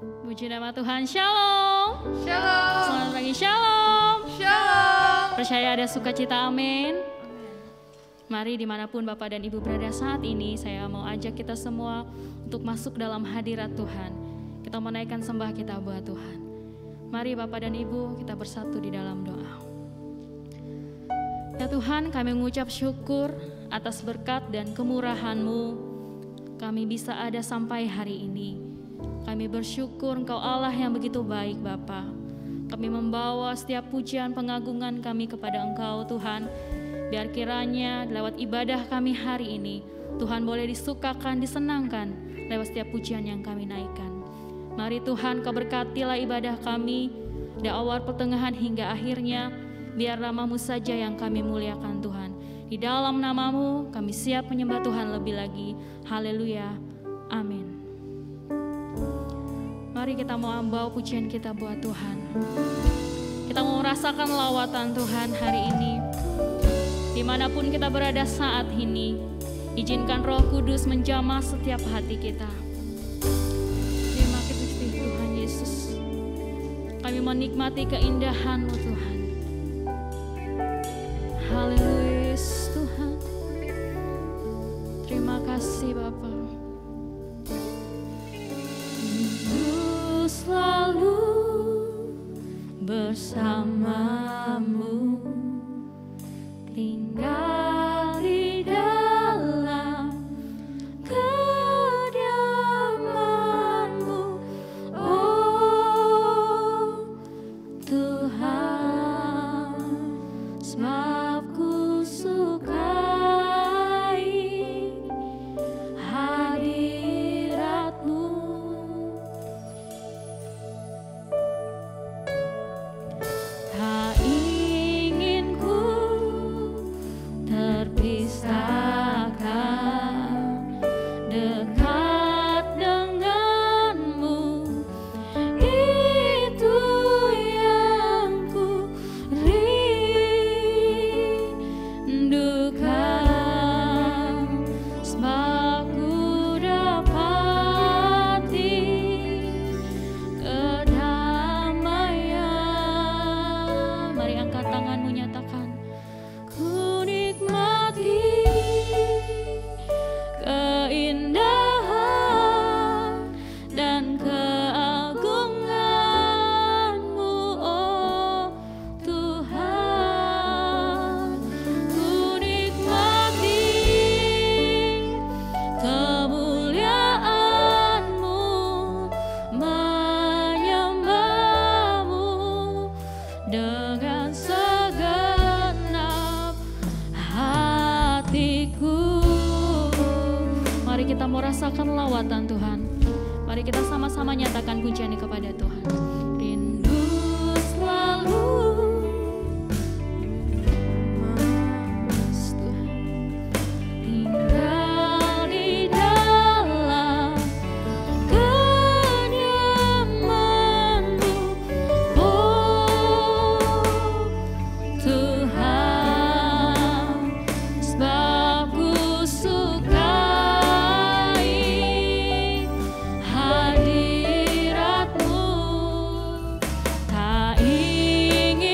Puji nama Tuhan, Shalom. Shalom. Selamat pagi, Shalom. Shalom. Percaya ada sukacita, amin. Mari dimanapun Bapak dan Ibu berada saat ini, saya mau ajak kita semua untuk masuk dalam hadirat Tuhan. Kita menaikkan sembah kita buat Tuhan. Mari Bapak dan Ibu kita bersatu di dalam doa. Ya Tuhan, kami mengucap syukur atas berkat dan kemurahan-Mu. Kami bisa ada sampai hari ini. Kami bersyukur Engkau Allah yang begitu baik Bapa. Kami membawa setiap pujian pengagungan kami kepada Engkau Tuhan. Biar kiranya lewat ibadah kami hari ini, Tuhan boleh disukakan, disenangkan lewat setiap pujian yang kami naikkan. Mari Tuhan Kau berkatilah ibadah kami dari awal pertengahan hingga akhirnya. Biar nama-Mu saja yang kami muliakan Tuhan. Di dalam nama-Mu kami siap menyembah Tuhan lebih lagi. Haleluya. Amin. Mari kita mau bawa pujian kita buat Tuhan. Kita mau merasakan lawatan Tuhan hari ini. Dimanapun kita berada saat ini, izinkan Roh Kudus menjamah setiap hati kita. Terima kasih Tuhan Yesus. Kami menikmati keindahan-Mu Tuhan. Haleluya Tuhan. Terima kasih Bapa. Selalu bersama-Mu, tinggal di dalam kediaman-Mu, oh Tuhan, sebab ku sukai hadirat-Mu. Tak ingin ku terpisahkan dekat denganmu, itu yang ku rindukan, sebab ku dapati kedamaian. Mari angkat tanganmu, nyatakan, ku nikmati keindahan dan keagungan-Mu, oh Tuhan. Ku nikmati kemuliaan-Mu, menyembah-Mu dengan segenap hatiku. Mari kita mau rasakan lawatan Tuhan. Mari kita sama-sama nyatakan pujian ini kepada Tuhan. Rindu selalu Mas Tuhan, tinggal di dalam kediaman-Mu, oh Tuhan, sebab ku sukai hadirat-Mu. Tak ingin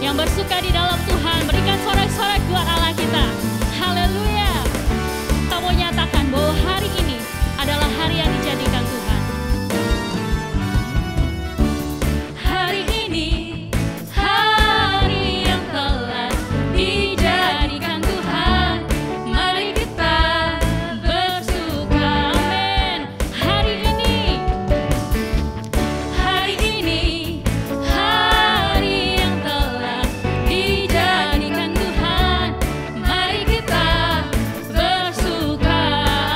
yang bersuka di dalam Tuhan, berikan sorak-sorak buat Allah kita. Haleluya. Kamu nyatakan bahwa hari ini adalah hari yang dijadikan Tuhan. Hari ini hari yang telah dijadikan Tuhan. Mari kita bersuka. Amin. Hari ini hari yang telah dijadikan Tuhan. Mari kita bersuka.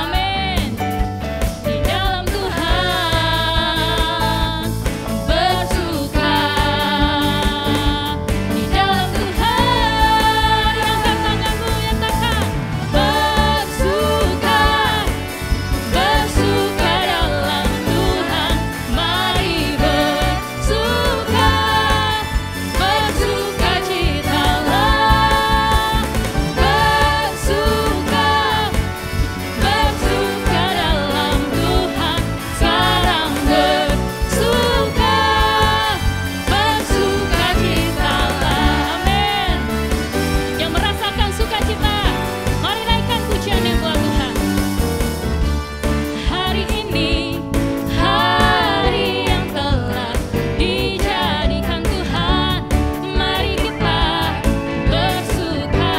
Amin. Di dalam Tuhan bersuka. Di dalam Tuhan, angkat tanganmu, nyatakan bersuka. Bersuka dalam Tuhan. Mari bersuka. Bersuka citalah. Bersuka. Bersuka dalam Tuhan. Sekarang bersuka. Bersuka citalah. Amin. Yang merasakan sukacita, mari naikkan pujiannya buat Tuhan. Hari ini hari yang telah dijadikan Tuhan. Mari kita bersuka.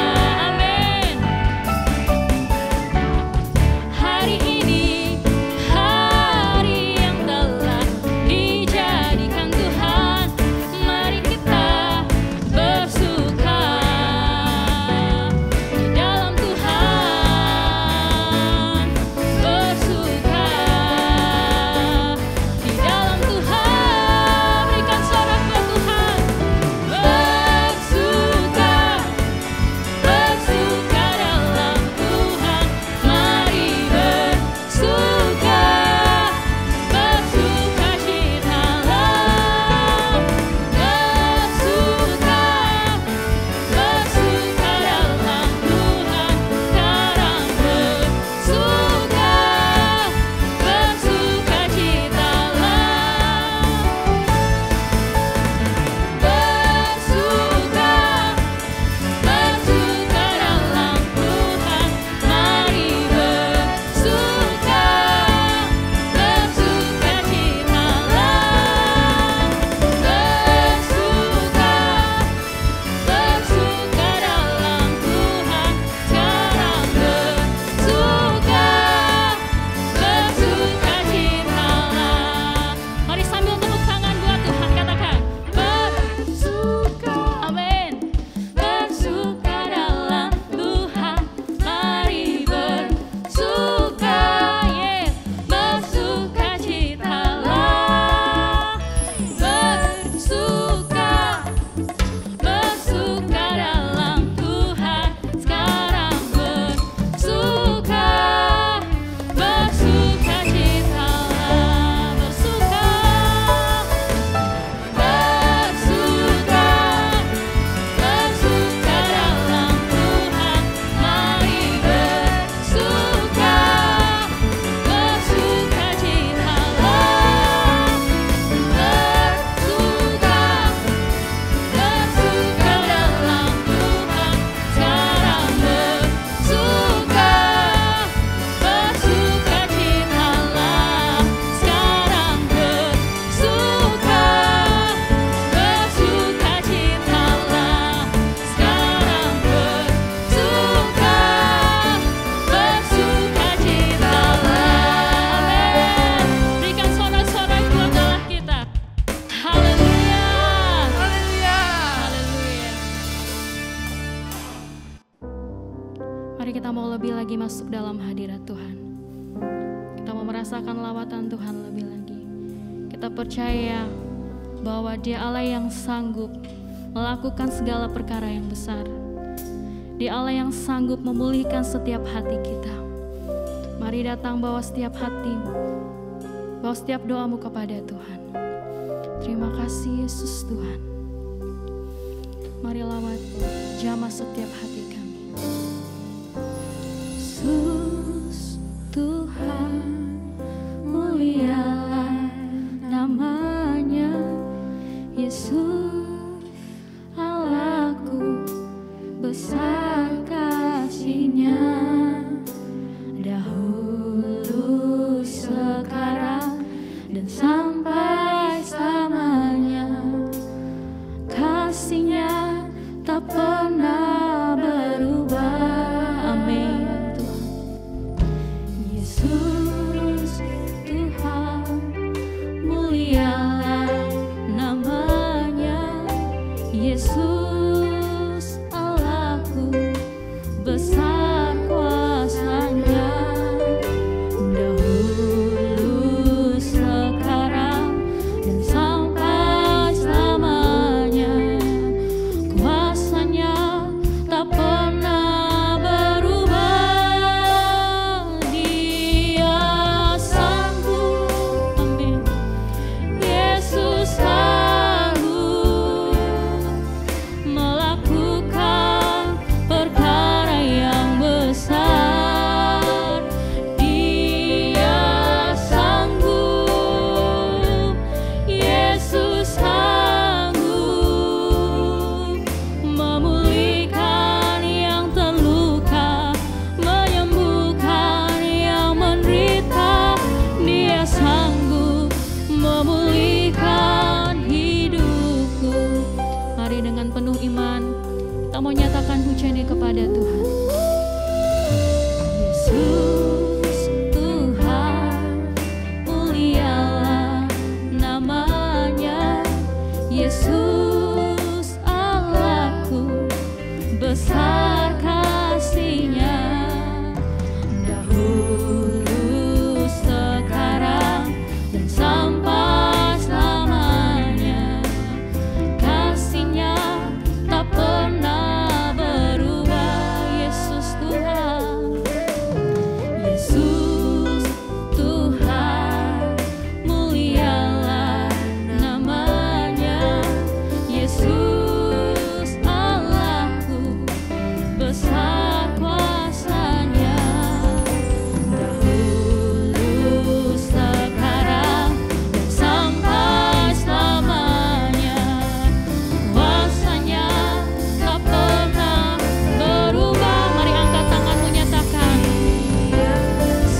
Amin. Hari ini hari yang telah dijadikan Tuhan. Mari kita bersuka. Di dalam Tuhan bersuka. Di dalam Tuhan, berikan sorak buat Tuhan. Bersuka. Bersuka dalam Tuhan. Mari bersuka. Bersuka citalah. Bersuka. Bersuka dalam Tuhan. Sekarang bersuka. Bersuka citalah. Bersuka. Bersuka dalam Tuhan. Mari bersuka. Bersuka citalah. Bersuka. Bersuka dalam Tuhan. Sekarang bersuka. Bersuka citalah. Mari sambil tepuk tangan buat Tuhan, katakan bersuka. Amin. Bersuka dalam Tuhan. Mari bersuka. Yes. Bersuka citalah. Bersuka. Bersuka dalam Tuhan. Sekarang bersuka. Bersuka citalah. Bersuka. Bersuka. Bersuka dalam Tuhan. Mari bersuka. Bersuka citalah. Bersuka. Bersuka dalam Tuhan. Sekarang bersuka. Bersuka citalah. Sekarang bersuka. Bersuka citalah. Sekarang bersuka. Bersuka citalah. Amin. Berikan sorak-sorak buat Allah kita. Haleluya. Haleluya. Haleluya. Mari kita mau lebih lagi masuk dalam hadirat Tuhan. Kita mau merasakan lawatan Tuhan lebih lagi. Kita percaya bahwa Dia Allah yang sanggup melakukan segala perkara yang besar. Dia Allah yang sanggup memulihkan setiap hati kita. Mari datang bawa setiap hatimu, bawa setiap doamu kepada Tuhan. Terima kasih Yesus Tuhan. Mari lawat jamah setiap hati kami. Yesus Tuhan, mulialah namanya. Yesus Allah Yesus Allahku, besar kuasa-Nya, dahulu, sekarang, dan sampai selamanya. Kuasa-Nya tak pernah berubah. Dia sanggup, amin. Yesus sanggup melakukan perkara yang besar. Dia sanggup, Yesus sanggup memulihkan yang terluka, menyembuhkan yang menderita. Dia sanggup memulihkan hidupku. Mari dengan penuh iman kita mau nyatakan pujian ini kepada Tuhan. Yesus Tuhan, mulialah namanya. Yesus Allahku, besar kasih-Nya, dahulu, sekarang, dan sampai selamanya. Kasih-Nya tak pernah berubah. Yesus Tuhan, Yesus Tuhan, mulialah namanya. Yesus Allahku, besar kuasa-Nya, dahulu, sekarang, dan sampai selamanya. Kuasa-Nya tak pernah berubah. Mari angkat tanganmu, nyatakan.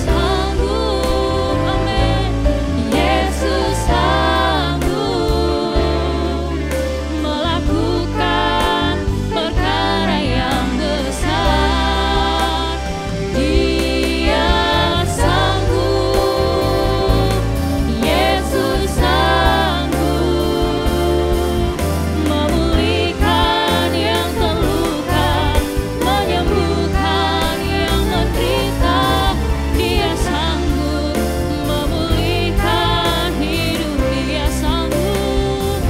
Sanggup, amin. Yesus sanggup melakukan perkara yang besar. Dia sanggup, Yesus sanggup memulihkan yang terluka, menyembuhkan yang menderita. Dia sanggup memulihkan hidup. Dia sanggup,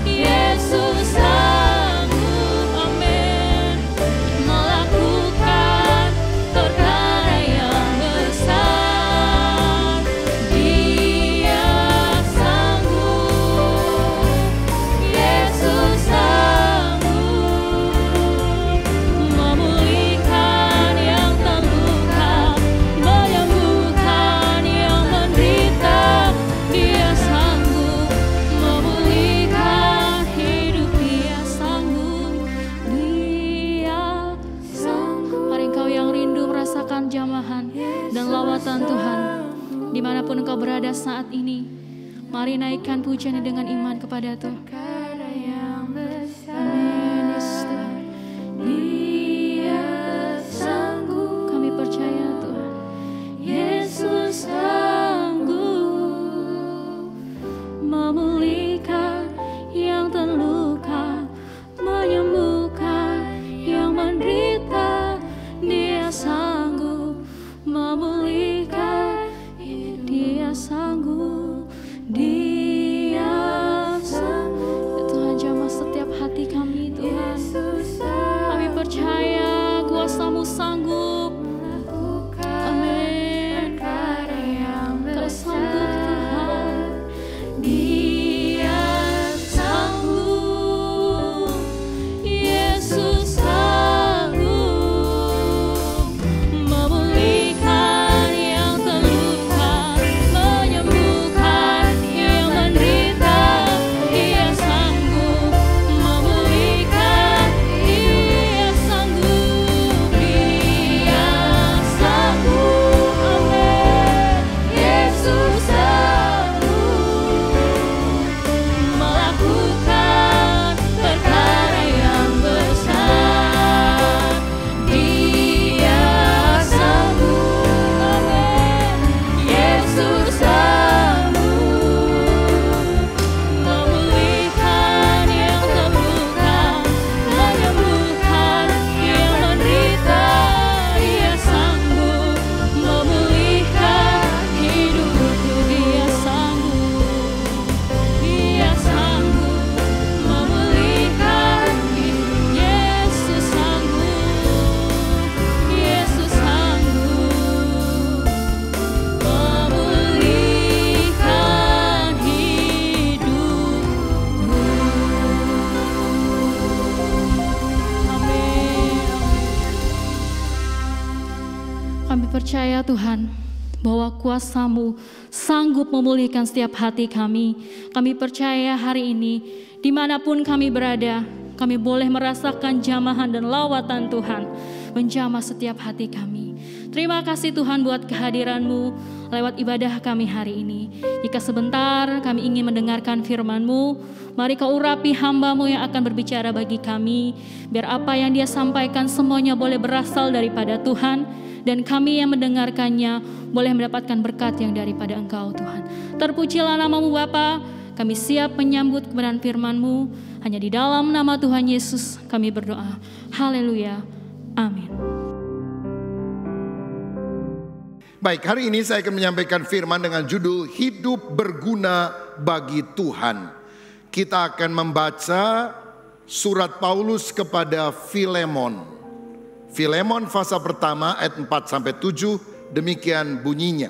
Yesus sanggup, amin, melakukan perkara yang besar. Dia sanggup, Yesus sanggup memulihkan yang terluka, menyembuhkan yang menderita. Dia sanggup memulihkan hidup. Dia sanggup, Dia sanggup. Mari engkau yang rindu merasakan jamahan dan lawatan Tuhan, dimanapun engkau berada saat ini, mari naikkan pujian dengan iman kepada Tuhan. Amin, Yesus Tuhan. Dia sanggup, kami percaya Tuhan. Yesus sanggup memulihkan yang terluka, menyembuhkan yang menderita. Dia sanggup memulihkan, Dia sanggup, Dia sanggup. Ya Tuhan, jamah setiap hati kami Tuhan. Kami percaya kuasa-Mu sanggup. Amin. Kau sanggup Tuhan. Dia sanggup, Yesus sanggup memulihkan yang terluka, menyembuhkan yang percaya Tuhan, bahwa kuasa-Mu sanggup memulihkan setiap hati kami. Kami percaya hari ini, dimanapun kami berada, kami boleh merasakan jamahan dan lawatan Tuhan menjamah setiap hati kami. Terima kasih Tuhan buat kehadiran-Mu lewat ibadah kami hari ini. Jika sebentar kami ingin mendengarkan firman-Mu, mari Kau urapi hamba-Mu yang akan berbicara bagi kami, biar apa yang Dia sampaikan semuanya boleh berasal daripada Tuhan, dan kami yang mendengarkannya boleh mendapatkan berkat yang daripada Engkau Tuhan. Terpujilah nama-Mu Bapa, kami siap menyambut kebenaran firman-Mu. Hanya di dalam nama Tuhan Yesus kami berdoa. Haleluya, amin. Baik, hari ini saya akan menyampaikan firman dengan judul Hidup Berguna Bagi Tuhan. Kita akan membaca surat Paulus kepada Filemon. Filemon pasal pertama ayat 4-7, demikian bunyinya.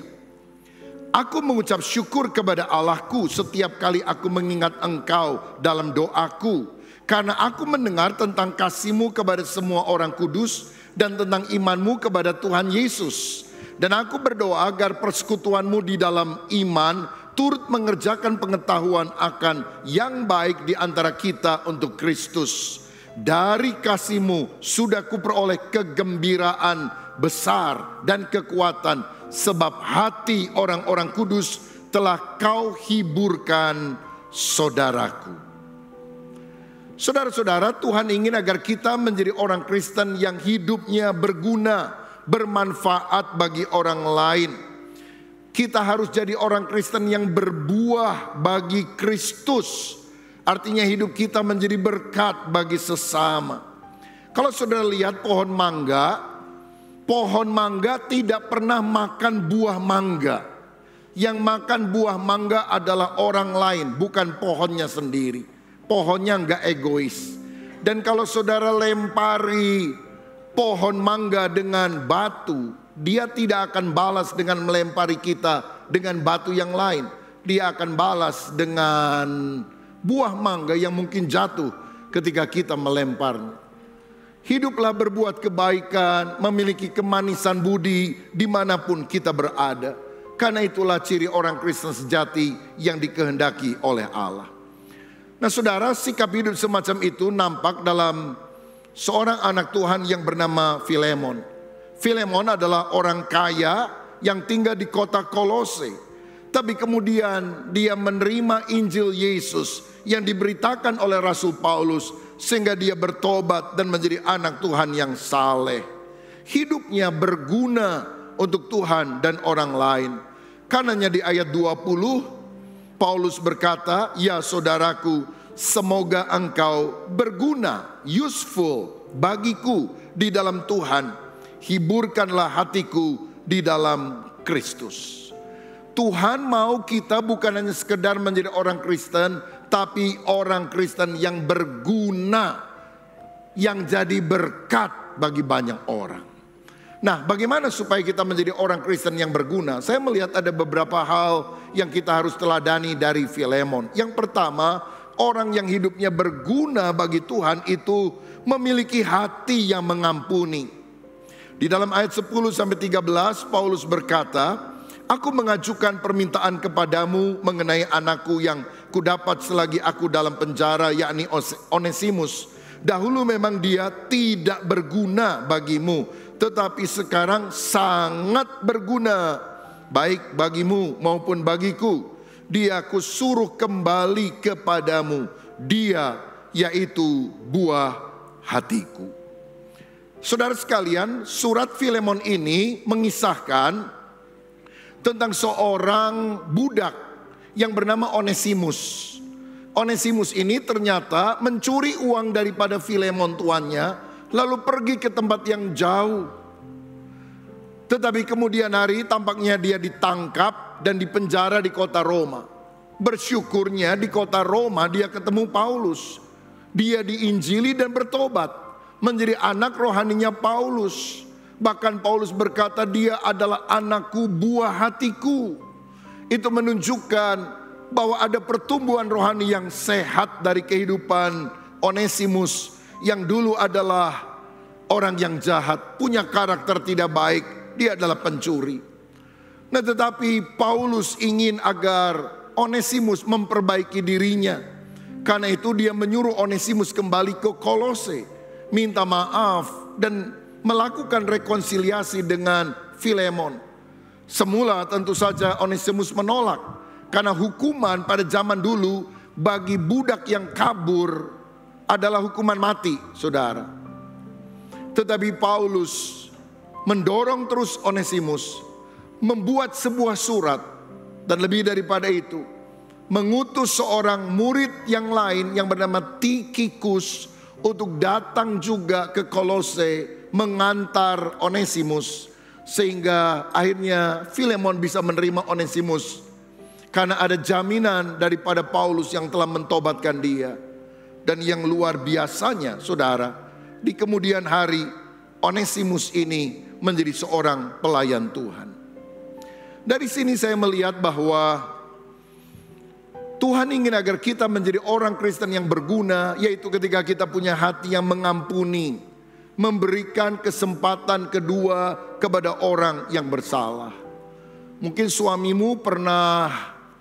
Aku mengucap syukur kepada Allahku setiap kali aku mengingat engkau dalam doaku, karena aku mendengar tentang kasih-Mu kepada semua orang kudus dan tentang iman-Mu kepada Tuhan Yesus. Dan aku berdoa agar persekutuan-Mu di dalam iman turut mengerjakan pengetahuan akan yang baik di antara kita untuk Kristus. Dari kasih-Mu sudah kuperoleh kegembiraan besar dan kekuatan, sebab hati orang-orang kudus telah Kau hiburkan saudaraku. Saudara-saudara, Tuhan ingin agar kita menjadi orang Kristen yang hidupnya berguna, bermanfaat bagi orang lain. Kita harus jadi orang Kristen yang berbuah bagi Kristus. Artinya hidup kita menjadi berkat bagi sesama. Kalau saudara lihat pohon mangga tidak pernah makan buah mangga. Yang makan buah mangga adalah orang lain, bukan pohonnya sendiri. Pohonnya enggak egois. Dan kalau saudara lempari pohon mangga dengan batu, dia tidak akan balas dengan melempari kita dengan batu yang lain. Dia akan balas dengan buah mangga yang mungkin jatuh ketika kita melemparnya. Hiduplah berbuat kebaikan, memiliki kemanisan budi dimanapun kita berada. Karena itulah ciri orang Kristen sejati yang dikehendaki oleh Allah. Nah saudara, sikap hidup semacam itu nampak dalam seorang anak Tuhan yang bernama Filemon. Filemon adalah orang kaya yang tinggal di kota Kolose. Tapi kemudian dia menerima Injil Yesus yang diberitakan oleh Rasul Paulus, sehingga dia bertobat dan menjadi anak Tuhan yang saleh. Hidupnya berguna untuk Tuhan dan orang lain. Karenanya di ayat 20 Paulus berkata, "Ya saudaraku, semoga engkau berguna, useful bagiku di dalam Tuhan. Hiburkanlah hatiku di dalam Kristus." Tuhan mau kita bukan hanya sekedar menjadi orang Kristen, tapi orang Kristen yang berguna, yang jadi berkat bagi banyak orang. Nah, bagaimana supaya kita menjadi orang Kristen yang berguna? Saya melihat ada beberapa hal yang kita harus teladani dari Filemon. Yang pertama, orang yang hidupnya berguna bagi Tuhan itu memiliki hati yang mengampuni. Di dalam ayat 10-13 Paulus berkata, "Aku mengajukan permintaan kepadamu mengenai anakku yang kudapat selagi aku dalam penjara, yakni Onesimus. Dahulu memang dia tidak berguna bagimu, tetapi sekarang sangat berguna, baik bagimu maupun bagiku. Dia kusuruh kembali kepadamu, dia yaitu buah hatiku." Saudara sekalian, surat Filemon ini mengisahkan tentang seorang budak yang bernama Onesimus. Onesimus ini ternyata mencuri uang daripada Filemon tuannya, lalu pergi ke tempat yang jauh. Tetapi kemudian hari tampaknya dia ditangkap dan dipenjara di kota Roma. Bersyukurnya di kota Roma dia ketemu Paulus. Dia diinjili dan bertobat, menjadi anak rohaninya Paulus. Bahkan Paulus berkata, dia adalah anakku, buah hatiku. Itu menunjukkan bahwa ada pertumbuhan rohani yang sehat dari kehidupan Onesimus, yang dulu adalah orang yang jahat, punya karakter tidak baik, dia adalah pencuri. Nah, tetapi Paulus ingin agar Onesimus memperbaiki dirinya. Karena itu dia menyuruh Onesimus kembali ke Kolose, minta maaf dan melakukan rekonsiliasi dengan Filemon. Semula tentu saja Onesimus menolak, karena hukuman pada zaman dulu bagi budak yang kabur adalah hukuman mati, saudara. Tetapi Paulus mendorong terus Onesimus membuat sebuah surat, dan lebih daripada itu, mengutus seorang murid yang lain yang bernama Tikhikus untuk datang juga ke Kolose mengantar Onesimus, sehingga akhirnya Filemon bisa menerima Onesimus karena ada jaminan daripada Paulus yang telah mentobatkan dia. Dan yang luar biasanya, saudara, di kemudian hari Onesimus ini menjadi seorang pelayan Tuhan. Dari sini saya melihat bahwa Tuhan ingin agar kita menjadi orang Kristen yang berguna, yaitu ketika kita punya hati yang mengampuni, memberikan kesempatan kedua kepada orang yang bersalah. Mungkin suamimu pernah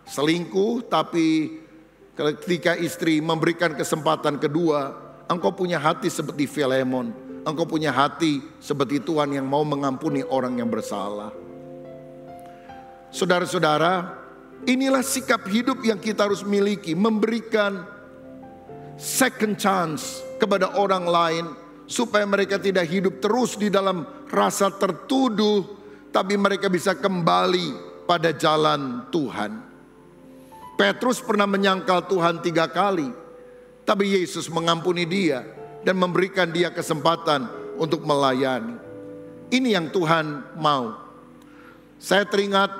selingkuh, tapi ketika istri memberikan kesempatan kedua, engkau punya hati seperti Filemon. Engkau punya hati seperti Tuhan yang mau mengampuni orang yang bersalah. Saudara-saudara, inilah sikap hidup yang kita harus miliki, memberikan second chance kepada orang lain, supaya mereka tidak hidup terus di dalam rasa tertuduh, tapi mereka bisa kembali pada jalan Tuhan. Petrus pernah menyangkal Tuhan 3 kali, tapi Yesus mengampuni dia dan memberikan dia kesempatan untuk melayani. Ini yang Tuhan mau. Saya teringat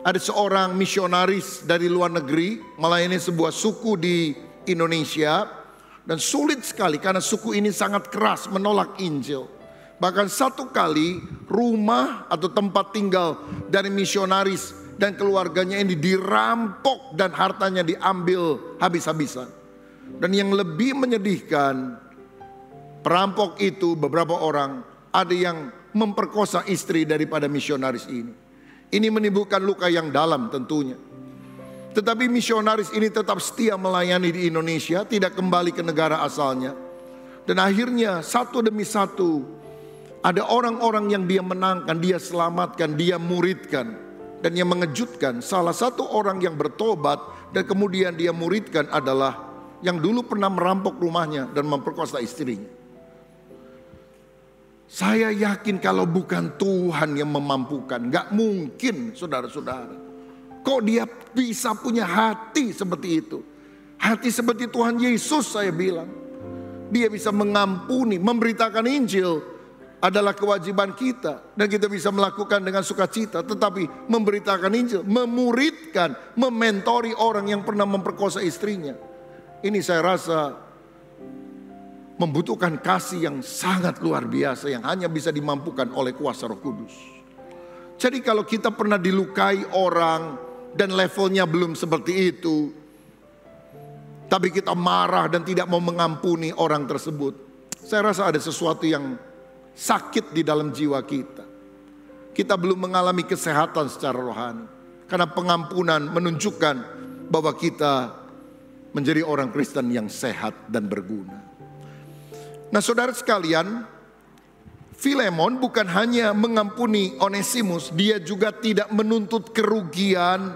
ada seorang misionaris dari luar negeri melayani sebuah suku di Indonesia, dan sulit sekali karena suku ini sangat keras menolak Injil. Bahkan satu kali rumah atau tempat tinggal dari misionaris dan keluarganya ini dirampok dan hartanya diambil habis-habisan. Dan yang lebih menyedihkan, perampok itu beberapa orang ada yang memperkosa istri daripada misionaris ini. Ini menimbulkan luka yang dalam tentunya. Tetapi misionaris ini tetap setia melayani di Indonesia, tidak kembali ke negara asalnya. Dan akhirnya satu demi satu ada orang-orang yang dia menangkan, dia selamatkan, dia muridkan. Dan yang mengejutkan, salah satu orang yang bertobat dan kemudian dia muridkan adalah yang dulu pernah merampok rumahnya dan memperkosa istrinya. Saya yakin kalau bukan Tuhan yang memampukan, gak mungkin, saudara-saudara. Kok dia bisa punya hati seperti itu? Hati seperti Tuhan Yesus, saya bilang. Dia bisa mengampuni, memberitakan Injil adalah kewajiban kita, dan kita bisa melakukan dengan sukacita. Tetapi memberitakan Injil, memuridkan, mementori orang yang pernah memperkosa istrinya, ini saya rasa membutuhkan kasih yang sangat luar biasa, yang hanya bisa dimampukan oleh kuasa Roh Kudus. Jadi kalau kita pernah dilukai orang dan levelnya belum seperti itu, tapi kita marah dan tidak mau mengampuni orang tersebut, saya rasa ada sesuatu yang sakit di dalam jiwa kita. Kita belum mengalami kesehatan secara rohani. Karena pengampunan menunjukkan bahwa kita menjadi orang Kristen yang sehat dan berguna. Nah, saudara sekalian, Filemon bukan hanya mengampuni Onesimus, dia juga tidak menuntut kerugian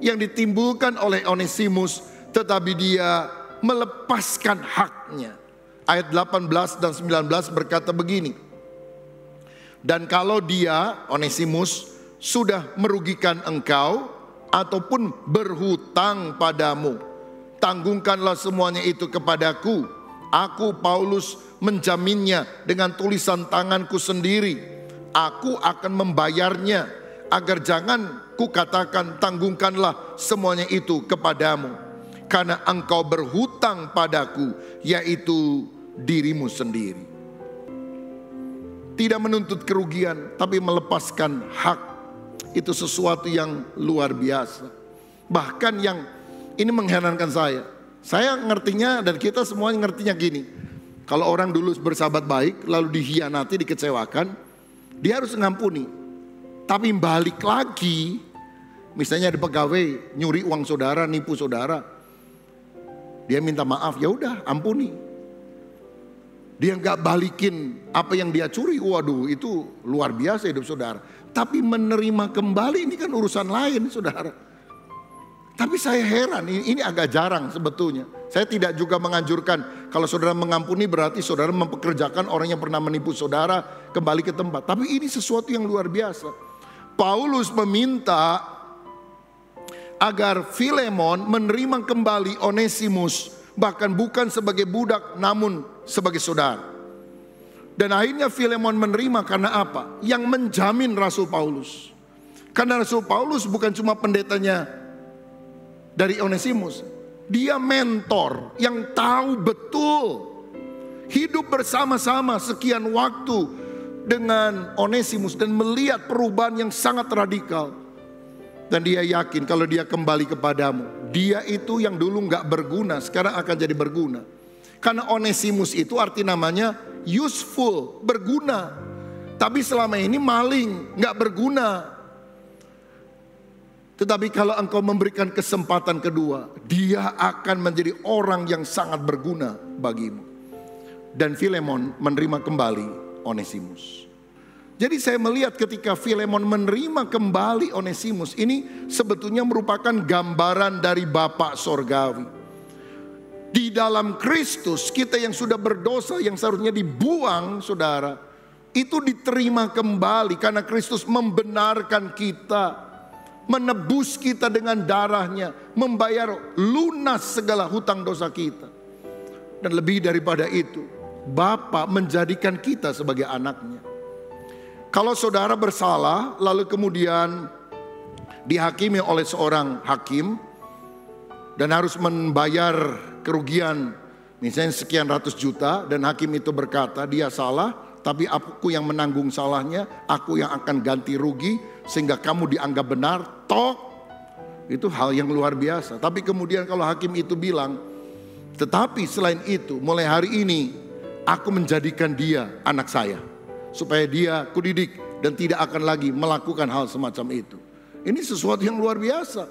yang ditimbulkan oleh Onesimus, tetapi dia melepaskan haknya. Ayat 18 dan 19 berkata begini. Dan kalau dia, Onesimus, sudah merugikan engkau ataupun berhutang padamu, tanggungkanlah semuanya itu kepadaku. Aku, Paulus, menjaminnya dengan tulisan tanganku sendiri. Aku akan membayarnya, agar jangan kukatakan tanggungkanlah semuanya itu kepadamu. Karena engkau berhutang padaku, yaitu dirimu sendiri. Tidak menuntut kerugian, tapi melepaskan hak. Itu sesuatu yang luar biasa. Bahkan yang ini mengherankan saya. Saya ngertinya dan kita semuanya ngertinya gini. Kalau orang dulu bersahabat baik, lalu dihianati, dikecewakan, dia harus ngampuni. Tapi balik lagi, misalnya ada pegawai nyuri uang saudara, nipu saudara, dia minta maaf, ya udah ampuni. Dia nggak balikin apa yang dia curi, waduh itu luar biasa hidup saudara. Tapi menerima kembali ini kan urusan lain saudara. Tapi saya heran, ini agak jarang sebetulnya. Saya tidak juga menganjurkan kalau saudara mengampuni berarti saudara mempekerjakan orang yang pernah menipu saudara kembali ke tempat. Tapi ini sesuatu yang luar biasa. Paulus meminta agar Filemon menerima kembali Onesimus, bahkan bukan sebagai budak namun sebagai saudara. Dan akhirnya Filemon menerima karena apa? Yang menjamin Rasul Paulus. Karena Rasul Paulus bukan cuma pendetanya dari Onesimus, dia mentor yang tahu betul hidup bersama-sama sekian waktu dengan Onesimus dan melihat perubahan yang sangat radikal. Dan dia yakin kalau dia kembali kepadamu, dia itu yang dulu gak berguna sekarang akan jadi berguna. Karena Onesimus itu arti namanya useful, berguna. Tapi selama ini maling, gak berguna. Tetapi kalau engkau memberikan kesempatan kedua, dia akan menjadi orang yang sangat berguna bagimu. Dan Filemon menerima kembali Onesimus. Jadi saya melihat ketika Filemon menerima kembali Onesimus, ini sebetulnya merupakan gambaran dari Bapa Sorgawi. Di dalam Kristus kita yang sudah berdosa, yang seharusnya dibuang saudara, itu diterima kembali karena Kristus membenarkan kita, menebus kita dengan darahnya, membayar lunas segala hutang dosa kita. Dan lebih daripada itu, Bapa menjadikan kita sebagai anaknya. Kalau saudara bersalah lalu kemudian dihakimi oleh seorang hakim dan harus membayar kerugian misalnya sekian ratus juta, dan hakim itu berkata dia salah tapi aku yang menanggung salahnya, aku yang akan ganti rugi sehingga kamu dianggap benar, tok, itu hal yang luar biasa. Tapi kemudian kalau hakim itu bilang, tetapi selain itu mulai hari ini aku menjadikan dia anak saya, supaya dia kudidik dan tidak akan lagi melakukan hal semacam itu. Ini sesuatu yang luar biasa.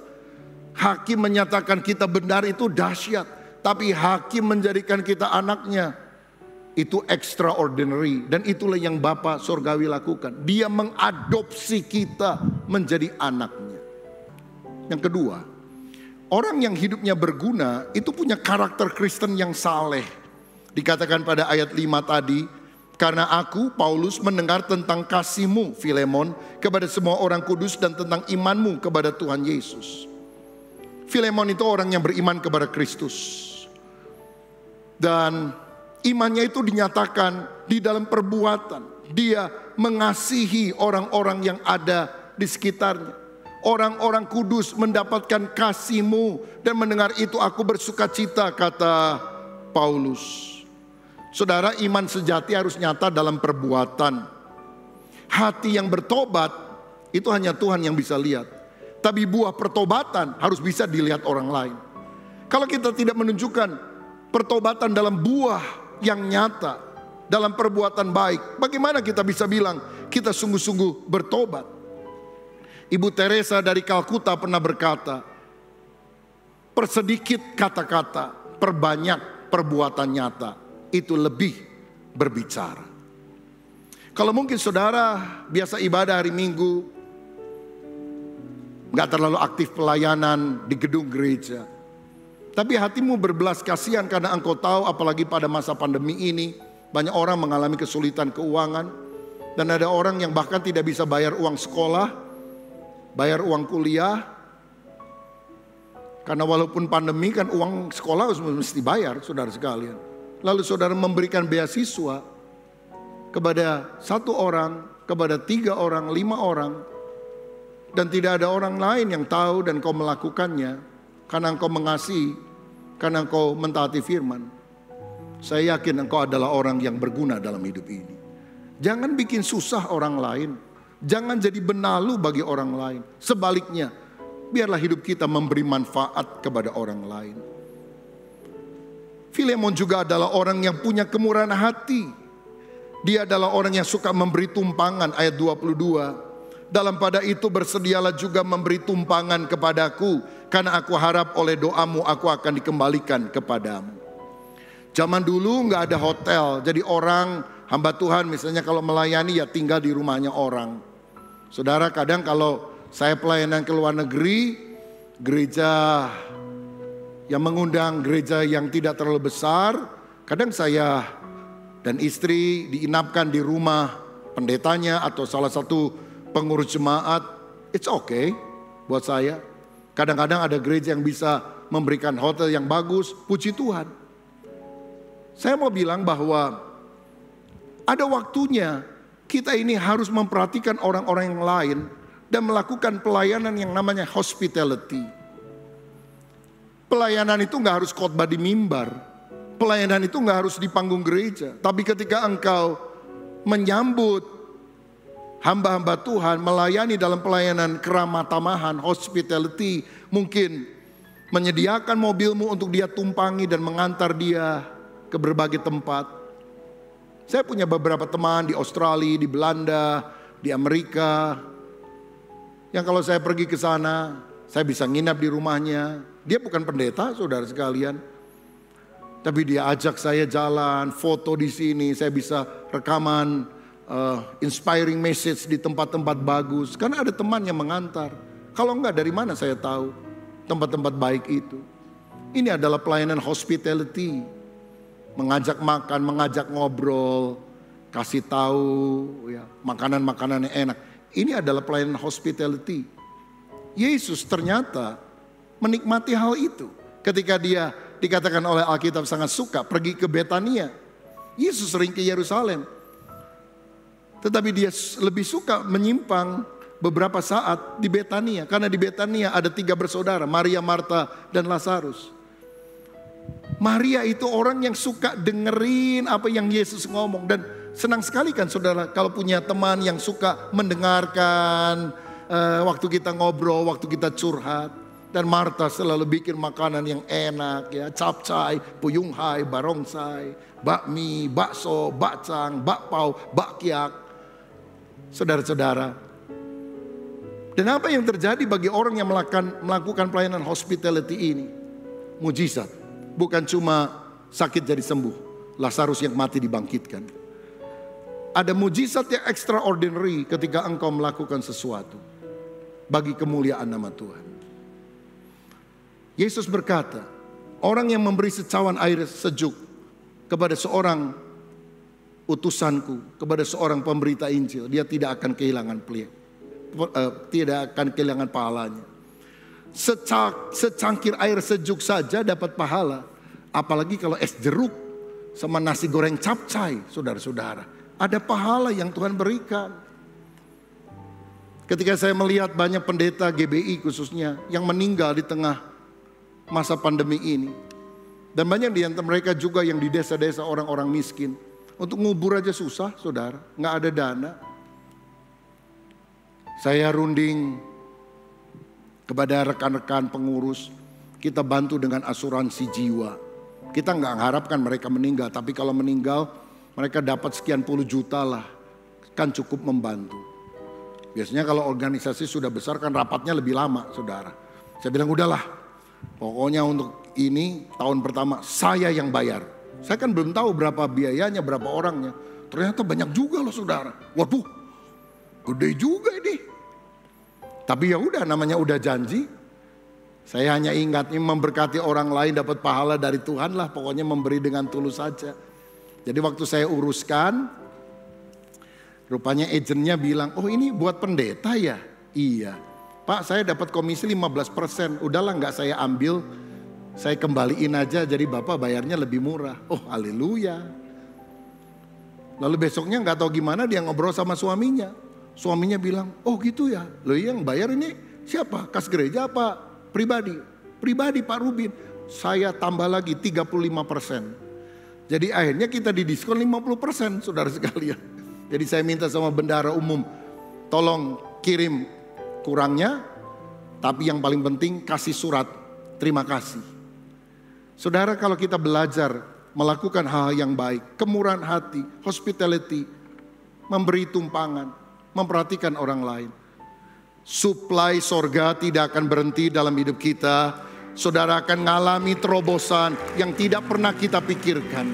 Hakim menyatakan kita benar itu dahsyat, tapi hakim menjadikan kita anaknya itu extraordinary. Dan itulah yang Bapa Sorgawi lakukan. Dia mengadopsi kita menjadi anaknya. Yang kedua, orang yang hidupnya berguna itu punya karakter Kristen yang saleh. Dikatakan pada ayat 5 tadi, karena aku, Paulus, mendengar tentang kasihmu, Filemon, kepada semua orang kudus dan tentang imanmu kepada Tuhan Yesus. Filemon itu orang yang beriman kepada Kristus. Dan imannya itu dinyatakan di dalam perbuatan. Dia mengasihi orang-orang yang ada di sekitarnya. Orang-orang kudus mendapatkan kasihmu, dan mendengar itu aku bersuka cita, kata Paulus. Saudara, iman sejati harus nyata dalam perbuatan. Hati yang bertobat itu hanya Tuhan yang bisa lihat. Tapi buah pertobatan harus bisa dilihat orang lain. Kalau kita tidak menunjukkan pertobatan dalam buah yang nyata, dalam perbuatan baik, bagaimana kita bisa bilang kita sungguh-sungguh bertobat? Ibu Teresa dari Kalkuta pernah berkata, persedikit kata-kata, perbanyak perbuatan nyata, itu lebih berbicara. Kalau mungkin saudara biasa ibadah hari Minggu, gak terlalu aktif pelayanan di gedung gereja, tapi hatimu berbelas kasihan karena engkau tahu apalagi pada masa pandemi ini banyak orang mengalami kesulitan keuangan. Dan ada orang yang bahkan tidak bisa bayar uang sekolah, bayar uang kuliah. Karena walaupun pandemi kan uang sekolah harus mesti bayar, saudara sekalian. Lalu saudara memberikan beasiswa kepada 1 orang, kepada 3 orang, 5 orang. Dan tidak ada orang lain yang tahu dan kau melakukannya. Karena engkau mengasihi, karena engkau mentaati firman. Saya yakin engkau adalah orang yang berguna dalam hidup ini. Jangan bikin susah orang lain. Jangan jadi benalu bagi orang lain. Sebaliknya, biarlah hidup kita memberi manfaat kepada orang lain. Filemon juga adalah orang yang punya kemurahan hati. Dia adalah orang yang suka memberi tumpangan, ayat 22. Dalam pada itu bersedialah juga memberi tumpangan kepadaku, karena aku harap oleh doamu aku akan dikembalikan kepadamu. Zaman dulu nggak ada hotel, jadi orang hamba Tuhan misalnya kalau melayani ya tinggal di rumahnya orang. Saudara, kadang kalau saya pelayanan ke luar negeri, gereja yang mengundang gereja yang tidak terlalu besar, kadang saya dan istri diinapkan di rumah pendetanya atau salah satu pengurus jemaat. It's okay buat saya. Kadang-kadang ada gereja yang bisa memberikan hotel yang bagus, puji Tuhan. Saya mau bilang bahwa ada waktunya kita ini harus memperhatikan orang-orang yang lain dan melakukan pelayanan yang namanya hospitality. Pelayanan itu gak harus khotbah di mimbar. Pelayanan itu gak harus di panggung gereja. Tapi ketika engkau menyambut hamba-hamba Tuhan, melayani dalam pelayanan keramah tamahan, hospitality, mungkin menyediakan mobilmu untuk dia tumpangi dan mengantar dia ke berbagai tempat. Saya punya beberapa teman di Australia, di Belanda, di Amerika, yang kalau saya pergi ke sana, saya bisa nginap di rumahnya. Dia bukan pendeta, saudara sekalian. Tapi dia ajak saya jalan, foto di sini, saya bisa rekaman inspiring message di tempat-tempat bagus. Karena ada teman yang mengantar. Kalau enggak, dari mana saya tahu tempat-tempat baik itu? Ini adalah pelayanan hospitality. Mengajak makan, mengajak ngobrol, kasih tahu ya, makanan-makanan yang enak. Ini adalah pelayanan hospitality. Yesus ternyata menikmati hal itu. Ketika dia dikatakan oleh Alkitab sangat suka pergi ke Betania. Yesus sering ke Yerusalem. Tetapi dia lebih suka menyimpang beberapa saat di Betania. Karena di Betania ada 3 bersaudara, Maria, Marta, dan Lazarus. Maria itu orang yang suka dengerin apa yang Yesus ngomong. Dan senang sekali kan saudara kalau punya teman yang suka mendengarkan waktu kita ngobrol, waktu kita curhat. Dan Marta selalu bikin makanan yang enak ya, capcay, puyunghai, barongsai, bakmi, bakso, bakcang, bakpao, bakyak. Saudara-saudara. Dan apa yang terjadi bagi orang yang melakukan pelayanan hospitality ini? Mujizat. Bukan cuma sakit jadi sembuh, Lazarus yang mati dibangkitkan. Ada mujizat yang extraordinary ketika engkau melakukan sesuatu bagi kemuliaan nama Tuhan. Yesus berkata, orang yang memberi secawan air sejuk kepada seorang utusanku, kepada seorang pemberita Injil, dia tidak akan kehilangan tidak akan kehilangan pahalanya. Secangkir air sejuk saja dapat pahala, apalagi kalau es jeruk sama nasi goreng capcay, saudara-saudara. Ada pahala yang Tuhan berikan. Ketika saya melihat banyak pendeta GBI khususnya yang meninggal di tengah masa pandemi ini. Dan banyak di antara mereka juga yang di desa-desa orang-orang miskin. Untuk ngubur aja susah saudara, gak ada dana. Saya runding kepada rekan-rekan pengurus, kita bantu dengan asuransi jiwa. Kita gak mengharapkan mereka meninggal, tapi kalau meninggal mereka dapat sekian puluh juta lah, kan cukup membantu. Biasanya kalau organisasi sudah besar kan rapatnya lebih lama saudara. Saya bilang udahlah, pokoknya untuk ini tahun pertama saya yang bayar. Saya kan belum tahu berapa biayanya, berapa orangnya. Ternyata banyak juga loh saudara. Waduh, gede juga ini. Tapi ya udah, namanya udah janji. Saya hanya ingat ini memberkati orang lain dapat pahala dari Tuhan lah. Pokoknya memberi dengan tulus saja. Jadi waktu saya uruskan, rupanya agennya bilang, oh ini buat pendeta ya? Iya. Pak, saya dapat komisi 15%. Udahlah nggak saya ambil, saya kembaliin aja. Jadi Bapak bayarnya lebih murah. Oh haleluya. Lalu besoknya nggak tahu gimana dia ngobrol sama suaminya. Suaminya bilang, oh gitu ya. Loh yang bayar ini siapa? Kas gereja apa pribadi? Pribadi Pak Rubin. Saya tambah lagi 35%. Jadi akhirnya kita didiskon 50% saudara sekalian. Jadi saya minta sama bendahara umum, tolong kirim kurangnya, tapi yang paling penting kasih surat terima kasih. Saudara, kalau kita belajar melakukan hal yang baik, kemurahan hati, hospitality, memberi tumpangan, memperhatikan orang lain. Suplai sorga tidak akan berhenti dalam hidup kita. Saudara akan mengalami terobosan yang tidak pernah kita pikirkan.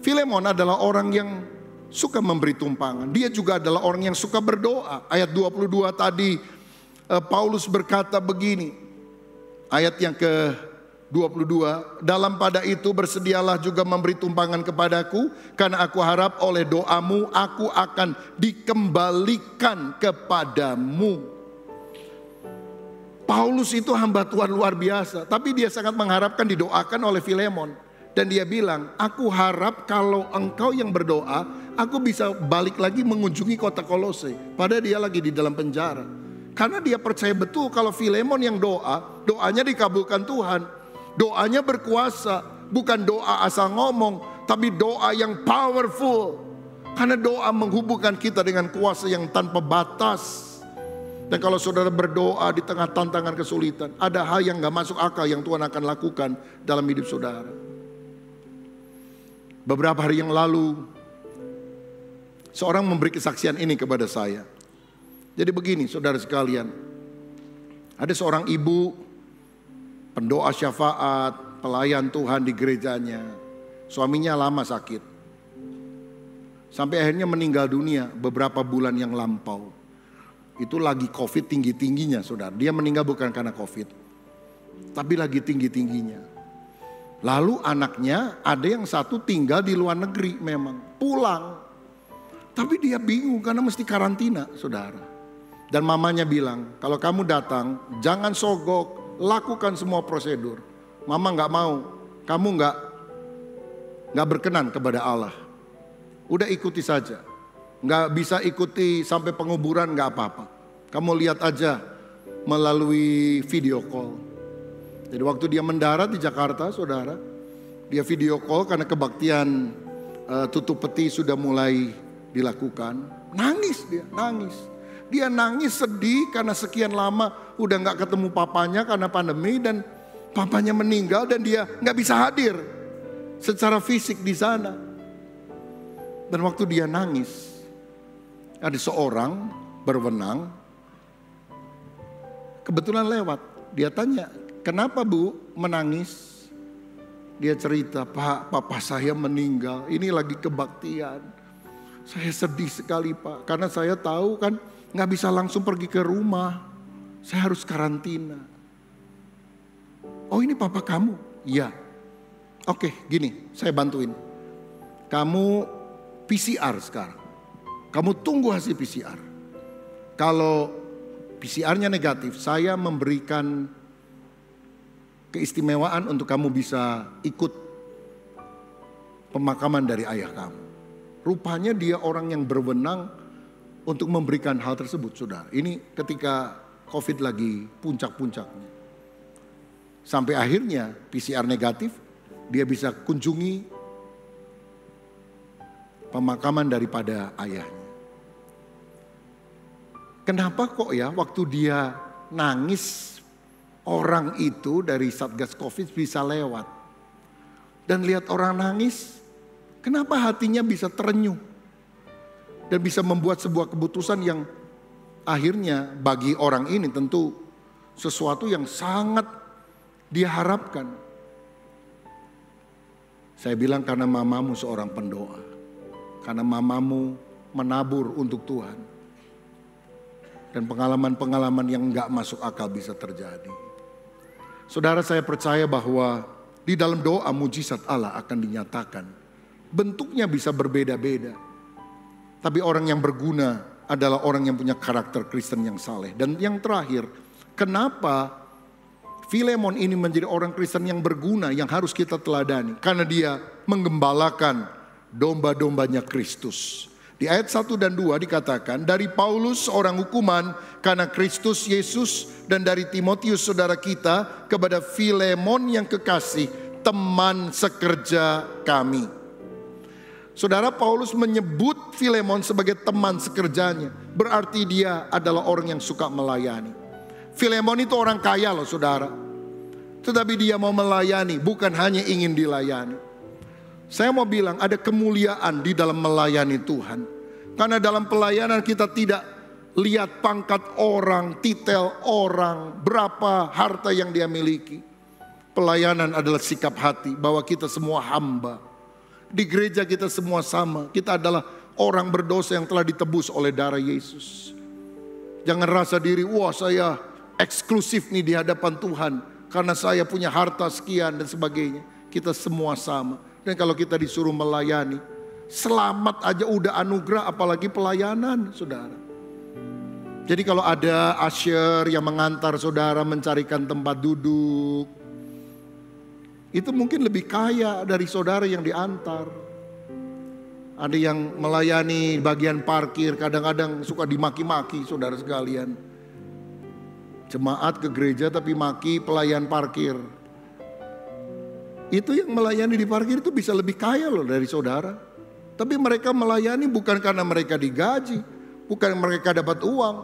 Filemon adalah orang yang suka memberi tumpangan. Dia juga adalah orang yang suka berdoa. Ayat 22 tadi Paulus berkata begini. Ayat yang ke-22. Dalam pada itu bersedialah juga memberi tumpangan kepadaku. Karena aku harap oleh doamu aku akan dikembalikan kepadamu. Paulus itu hamba Tuhan luar biasa. Tapi dia sangat mengharapkan didoakan oleh Filemon. Dan dia bilang, aku harap kalau engkau yang berdoa, aku bisa balik lagi mengunjungi kota Kolose. Padahal dia lagi di dalam penjara. Karena dia percaya betul kalau Filemon yang doa, doanya dikabulkan Tuhan. Doanya berkuasa, bukan doa asal ngomong, tapi doa yang powerful. Karena doa menghubungkan kita dengan kuasa yang tanpa batas. Dan kalau saudara berdoa di tengah tantangan kesulitan, ada hal yang gak masuk akal yang Tuhan akan lakukan dalam hidup saudara. Beberapa hari yang lalu, seorang memberi kesaksian ini kepada saya. Jadi begini saudara sekalian, ada seorang ibu, pendoa syafaat, pelayan Tuhan di gerejanya. Suaminya lama sakit. Sampai akhirnya meninggal dunia beberapa bulan yang lampau. Itu lagi COVID tinggi-tingginya saudara. Dia meninggal bukan karena COVID, tapi lagi tinggi-tingginya. Lalu anaknya ada yang satu tinggal di luar negeri memang. Pulang. Tapi dia bingung karena mesti karantina saudara. Dan mamanya bilang, kalau kamu datang jangan sogok, lakukan semua prosedur. Mama gak mau, kamu gak berkenan kepada Allah. Udah ikuti saja. Gak bisa ikuti sampai penguburan gak apa-apa. Kamu lihat aja melalui video call. Jadi waktu dia mendarat di Jakarta saudara, dia video call karena kebaktian tutup peti sudah mulai dilakukan. Nangis dia, nangis. Dia nangis sedih karena sekian lama udah gak ketemu papanya karena pandemi. Dan papanya meninggal dan dia gak bisa hadir secara fisik di sana. Dan waktu dia nangis, ada seorang berwenang, kebetulan lewat. Dia tanya, kenapa Bu menangis? Dia cerita, Pak, papa saya meninggal, ini lagi kebaktian. Saya sedih sekali Pak, karena saya tahu kan gak bisa langsung pergi ke rumah. Saya harus karantina. Oh ini papa kamu? Iya. Oke gini, saya bantuin. Kamu PCR sekarang. Kamu tunggu hasil PCR. Kalau PCR-nya negatif, saya memberikan keistimewaan untuk kamu bisa ikut pemakaman dari ayah kamu. Rupanya dia orang yang berwenang untuk memberikan hal tersebut, saudara. Ini ketika COVID lagi puncak-puncaknya. Sampai akhirnya PCR negatif, dia bisa kunjungi pemakaman daripada ayahnya. Kenapa kok ya waktu dia nangis orang itu dari Satgas Covid bisa lewat. Dan lihat orang nangis, kenapa hatinya bisa terenyuh. Dan bisa membuat sebuah keputusan yang akhirnya bagi orang ini tentu sesuatu yang sangat dia harapkan. Saya bilang karena mamamu seorang pendoa. Karena mamamu menabur untuk Tuhan. Dan pengalaman-pengalaman yang gak masuk akal bisa terjadi. Saudara, saya percaya bahwa di dalam doa mujizat Allah akan dinyatakan. Bentuknya bisa berbeda-beda. Tapi orang yang berguna adalah orang yang punya karakter Kristen yang saleh. Dan yang terakhir, kenapa Filemon ini menjadi orang Kristen yang berguna yang harus kita teladani? Karena dia menggembalakan domba-dombanya Kristus. Di ayat 1 dan 2 dikatakan, dari Paulus orang hukuman karena Kristus Yesus, dan dari Timotius saudara kita kepada Filemon yang kekasih, teman sekerja kami. Saudara, Paulus menyebut Filemon sebagai teman sekerjanya. Berarti dia adalah orang yang suka melayani. Filemon itu orang kaya loh saudara. tetapi dia mau melayani, bukan hanya ingin dilayani. Saya mau bilang ada kemuliaan di dalam melayani Tuhan. Karena dalam pelayanan kita tidak lihat pangkat orang, titel orang, berapa harta yang dia miliki. Pelayanan adalah sikap hati bahwa kita semua hamba. Di gereja kita semua sama. Kita adalah orang berdosa yang telah ditebus oleh darah Yesus. Jangan rasa diri, wah saya eksklusif nih di hadapan Tuhan karena saya punya harta sekian dan sebagainya. Kita semua sama. Dan kalau kita disuruh melayani, selamat aja udah anugerah, apalagi pelayanan, saudara. Jadi kalau ada usher yang mengantar saudara mencarikan tempat duduk, itu mungkin lebih kaya dari saudara yang diantar. Ada yang melayani bagian parkir, kadang-kadang suka dimaki-maki saudara sekalian. Jemaat ke gereja tapi maki pelayan parkir. Itu yang melayani di parkir itu bisa lebih kaya loh dari saudara. Tapi mereka melayani bukan karena mereka digaji, bukan mereka dapat uang,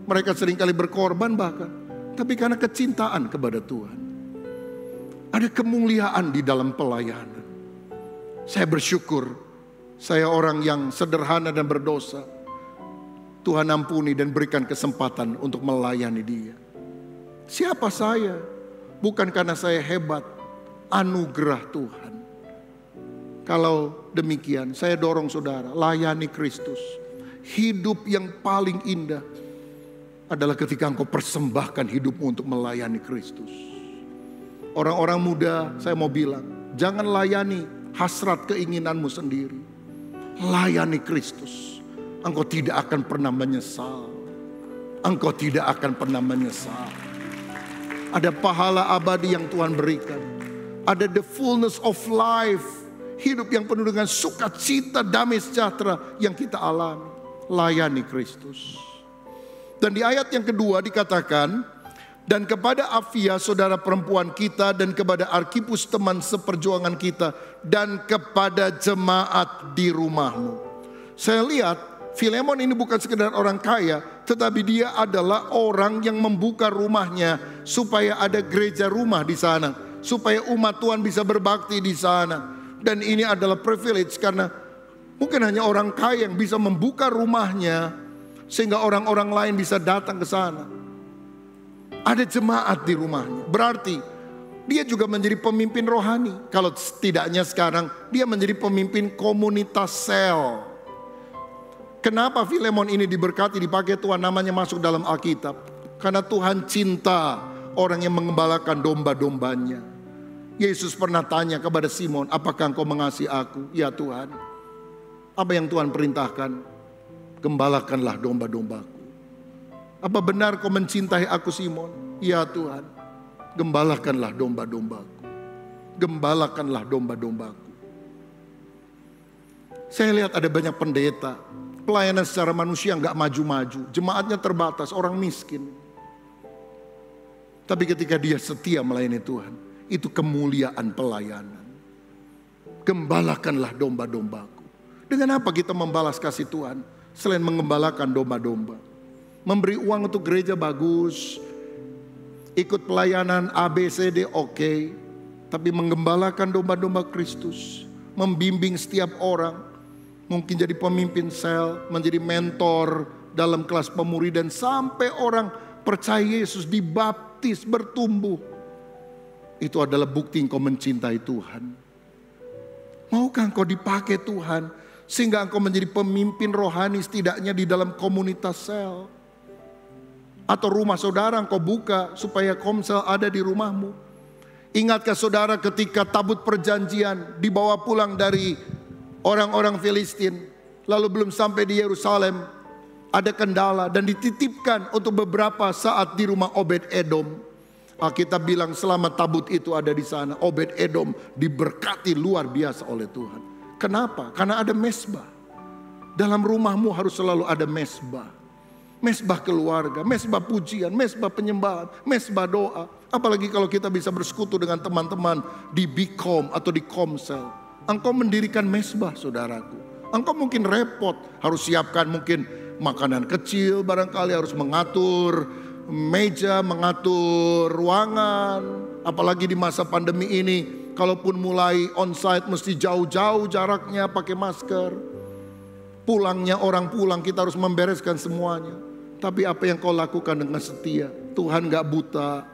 mereka seringkali berkorban bahkan, tapi karena kecintaan kepada Tuhan. Ada kemuliaan di dalam pelayanan. Saya bersyukur, saya orang yang sederhana dan berdosa. Tuhan ampuni dan berikan kesempatan untuk melayani Dia. Siapa saya? Bukan karena saya hebat, anugerah Tuhan. Kalau demikian, saya dorong saudara, layani Kristus. Hidup yang paling indah adalah ketika engkau persembahkan hidupmu untuk melayani Kristus. Orang-orang muda, saya mau bilang, jangan layani hasrat keinginanmu sendiri. Layani Kristus. Engkau tidak akan pernah menyesal. Engkau tidak akan pernah menyesal. Ada pahala abadi yang Tuhan berikan. Ada the fullness of life. Hidup yang penuh dengan sukacita, damai sejahtera yang kita alami. Layani Kristus. Dan di ayat yang kedua dikatakan, dan kepada Afia saudara perempuan kita, dan kepada Arkipus teman seperjuangan kita, dan kepada jemaat di rumahmu. Saya lihat Filemon ini bukan sekedar orang kaya, tetapi dia adalah orang yang membuka rumahnya supaya ada gereja rumah di sana, supaya umat Tuhan bisa berbakti di sana. Dan ini adalah privilege karena mungkin hanya orang kaya yang bisa membuka rumahnya sehingga orang-orang lain bisa datang ke sana. Ada jemaat di rumahnya. Berarti dia juga menjadi pemimpin rohani. Kalau setidaknya sekarang dia menjadi pemimpin komunitas sel. Kenapa Filemon ini diberkati, dipakai Tuhan, namanya masuk dalam Alkitab? Karena Tuhan cinta orang yang mengembalakan domba-dombanya. Yesus pernah tanya kepada Simon, apakah engkau mengasihi aku? Ya Tuhan. Apa yang Tuhan perintahkan? Gembalakanlah domba-dombaku. Apa benar kau mencintai aku Simon? Ya Tuhan. Gembalakanlah domba-dombaku. Gembalakanlah domba-dombaku. Saya lihat ada banyak pendeta. Pelayanan secara manusia gak maju-maju. Jemaatnya terbatas, orang miskin. Tapi ketika dia setia melayani Tuhan, itu kemuliaan pelayanan. Gembalakanlah domba-dombaku. Dengan apa kita membalas kasih Tuhan? Selain mengembalakan domba-domba. Memberi uang untuk gereja bagus. Ikut pelayanan ABCD oke. Tapi mengembalakan domba-domba Kristus. Membimbing setiap orang. Mungkin jadi pemimpin sel. Menjadi mentor dalam kelas pemuridan. Sampai orang percaya Yesus, dibaptis, bertumbuh. Itu adalah bukti engkau mencintai Tuhan. Maukah engkau dipakai Tuhan sehingga engkau menjadi pemimpin rohani setidaknya di dalam komunitas sel? Atau rumah saudara engkau buka supaya komsel ada di rumahmu? Ingatkah saudara ketika tabut perjanjian dibawa pulang dari orang-orang Filistin, lalu belum sampai di Yerusalem, ada kendala dan dititipkan untuk beberapa saat di rumah Obed Edom. Alkitab bilang selama tabut itu ada di sana, Obed Edom diberkati luar biasa oleh Tuhan. Kenapa? Karena ada mesbah. Dalam rumahmu harus selalu ada mesbah. Mesbah keluarga, mesbah pujian, mesbah penyembahan, mesbah doa. Apalagi kalau kita bisa bersekutu dengan teman-teman di Bikom atau di Komsel. Engkau mendirikan mesbah saudaraku. Engkau mungkin repot, harus siapkan mungkin makanan kecil, barangkali harus mengatur meja, mengatur ruangan. Apalagi di masa pandemi ini, kalaupun mulai onsite mesti jauh-jauh jaraknya, pakai masker. Pulangnya orang pulang, kita harus membereskan semuanya. Tapi apa yang kau lakukan dengan setia? Tuhan gak buta,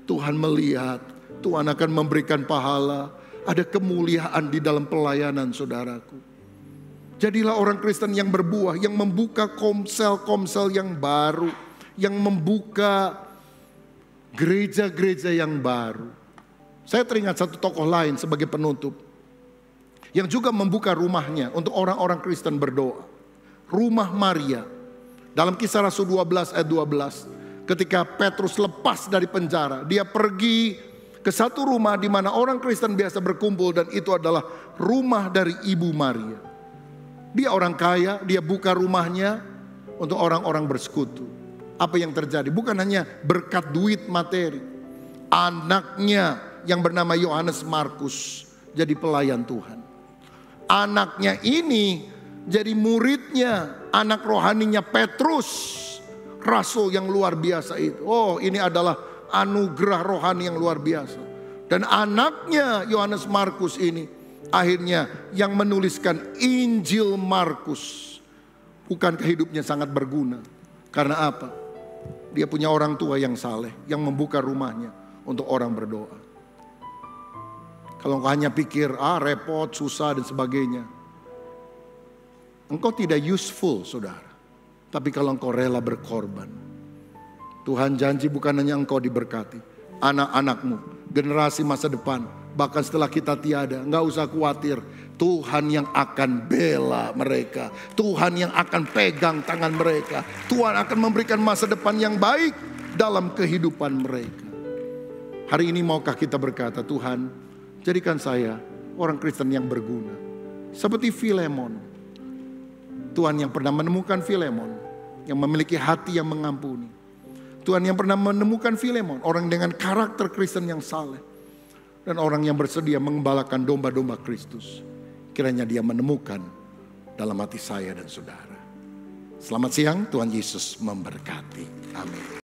Tuhan melihat, Tuhan akan memberikan pahala. Ada kemuliaan di dalam pelayanan saudaraku. Jadilah orang Kristen yang berbuah, yang membuka komsel-komsel yang baru, yang membuka gereja-gereja yang baru. Saya teringat satu tokoh lain sebagai penutup, yang juga membuka rumahnya untuk orang-orang Kristen berdoa. Rumah Maria. Dalam Kisah Rasul 12 ayat 12, ketika Petrus lepas dari penjara, dia pergi ke satu rumah di mana orang Kristen biasa berkumpul, dan itu adalah rumah dari Ibu Maria. Dia orang kaya, dia buka rumahnya untuk orang-orang bersekutu. Apa yang terjadi? Bukan hanya berkat duit materi. Anaknya yang bernama Yohanes Markus jadi pelayan Tuhan. Anaknya ini jadi muridnya, anak rohaninya Petrus, rasul yang luar biasa itu. Oh, ini adalah anugerah rohani yang luar biasa. Dan anaknya Yohanes Markus ini akhirnya yang menuliskan Injil Markus. Bukankah hidupnya sangat berguna? Karena apa? Dia punya orang tua yang saleh, yang membuka rumahnya untuk orang berdoa. Kalau engkau hanya pikir, repot, susah dan sebagainya, engkau tidak useful, saudara. Tapi kalau engkau rela berkorban, Tuhan janji bukan hanya engkau diberkati, anak-anakmu, generasi masa depan, bahkan setelah kita tiada, enggak usah khawatir. Tuhan yang akan bela mereka, Tuhan yang akan pegang tangan mereka, Tuhan akan memberikan masa depan yang baik dalam kehidupan mereka. Hari ini maukah kita berkata, Tuhan, jadikan saya orang Kristen yang berguna, seperti Filemon. Tuhan yang pernah menemukan Filemon, yang memiliki hati yang mengampuni. Tuhan yang pernah menemukan Filemon, orang dengan karakter Kristen yang saleh, dan orang yang bersedia mengembalakan domba-domba Kristus. Kiranya dia menemukan dalam hati saya dan saudara. Selamat siang, Tuhan Yesus memberkati. Amin.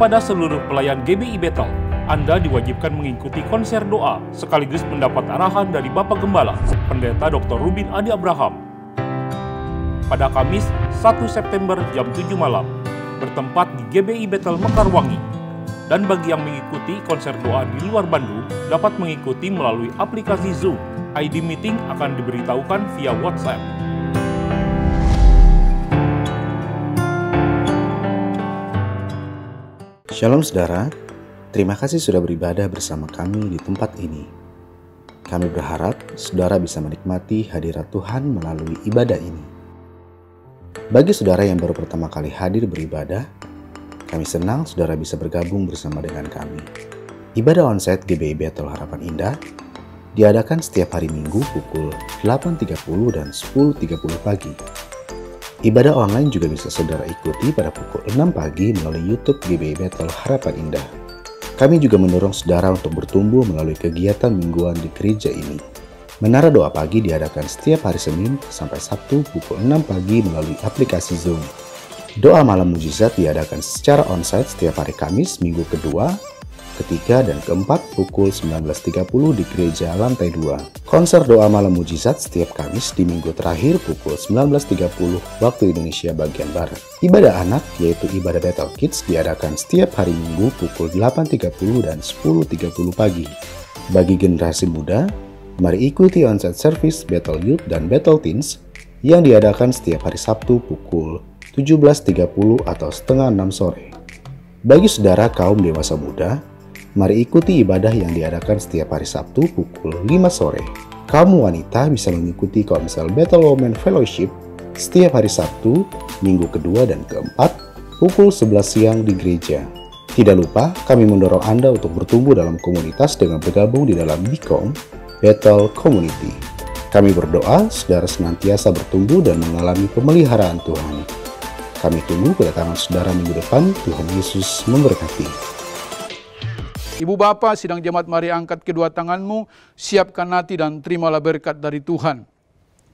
Kepada seluruh pelayan GBI Bethel, Anda diwajibkan mengikuti konser doa sekaligus mendapat arahan dari Bapak Gembala, Pendeta Dr. Rubin Adi Abraham. Pada Kamis 1 September jam 7 malam, bertempat di GBI Bethel Mekarwangi. Dan bagi yang mengikuti konser doa di luar Bandung, dapat mengikuti melalui aplikasi Zoom. ID meeting akan diberitahukan via WhatsApp. Shalom saudara, terima kasih sudah beribadah bersama kami di tempat ini. Kami berharap saudara bisa menikmati hadirat Tuhan melalui ibadah ini. Bagi saudara yang baru pertama kali hadir beribadah, kami senang saudara bisa bergabung bersama dengan kami. Ibadah onsite GBI Bethel Harapan Indah diadakan setiap hari Minggu pukul 8.30 dan 10.30 pagi. Ibadah online juga bisa saudara ikuti pada pukul 6 pagi melalui YouTube GBI Bethel Harapan Indah. Kami juga mendorong saudara untuk bertumbuh melalui kegiatan mingguan di gereja ini. Menara Doa Pagi diadakan setiap hari Senin sampai Sabtu pukul 6 pagi melalui aplikasi Zoom. Doa Malam Mujizat diadakan secara onsite setiap hari Kamis minggu kedua, ketiga, dan keempat pukul 19.30 di gereja lantai 2. Konser Doa Malam Mujizat setiap Kamis di minggu terakhir pukul 19.30 waktu Indonesia bagian Barat. Ibadah anak yaitu ibadah Bethel Kids diadakan setiap hari Minggu pukul 8.30 dan 10.30 pagi. Bagi generasi muda, mari ikuti onsite service Bethel Youth dan Bethel Teens yang diadakan setiap hari Sabtu pukul 17.30 atau setengah 6 sore. Bagi saudara kaum dewasa muda, mari ikuti ibadah yang diadakan setiap hari Sabtu pukul 5 sore. kaum wanita bisa mengikuti Council Bethel Women Fellowship setiap hari Sabtu, minggu kedua dan keempat, pukul 11 siang di gereja. Tidak lupa, kami mendorong Anda untuk bertumbuh dalam komunitas dengan bergabung di dalam BCOM, Bethel Community. Kami berdoa saudara senantiasa bertumbuh dan mengalami pemeliharaan Tuhan. Kami tunggu kedatangan saudara minggu depan. Tuhan Yesus memberkati. Ibu Bapa, sidang jemaat, mari angkat kedua tanganmu, siapkan hati dan terimalah berkat dari Tuhan.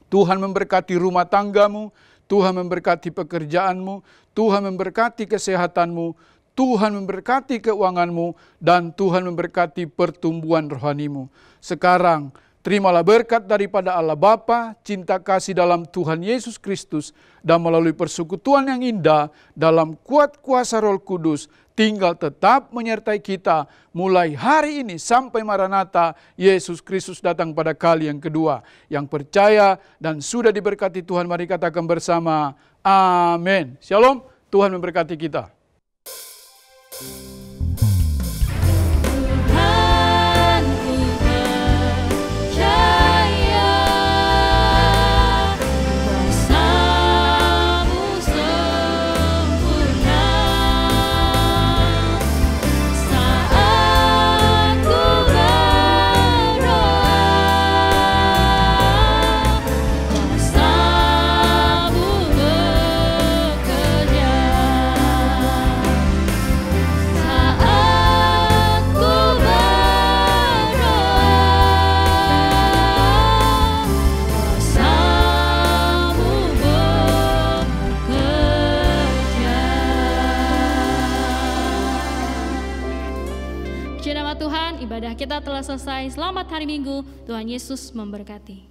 Tuhan memberkati rumah tanggamu, Tuhan memberkati pekerjaanmu, Tuhan memberkati kesehatanmu, Tuhan memberkati keuanganmu, dan Tuhan memberkati pertumbuhan rohanimu. Sekarang, terimalah berkat daripada Allah Bapa, cinta kasih dalam Tuhan Yesus Kristus, dan melalui persekutuan yang indah dalam kuat kuasa Roh Kudus, tinggal tetap menyertai kita mulai hari ini sampai Maranatha, Yesus Kristus datang pada kali yang kedua. Yang percaya dan sudah diberkati Tuhan, mari katakan bersama, amin. Shalom, Tuhan memberkati kita. Puji nama Tuhan, ibadah kita telah selesai. Selamat hari Minggu, Tuhan Yesus memberkati.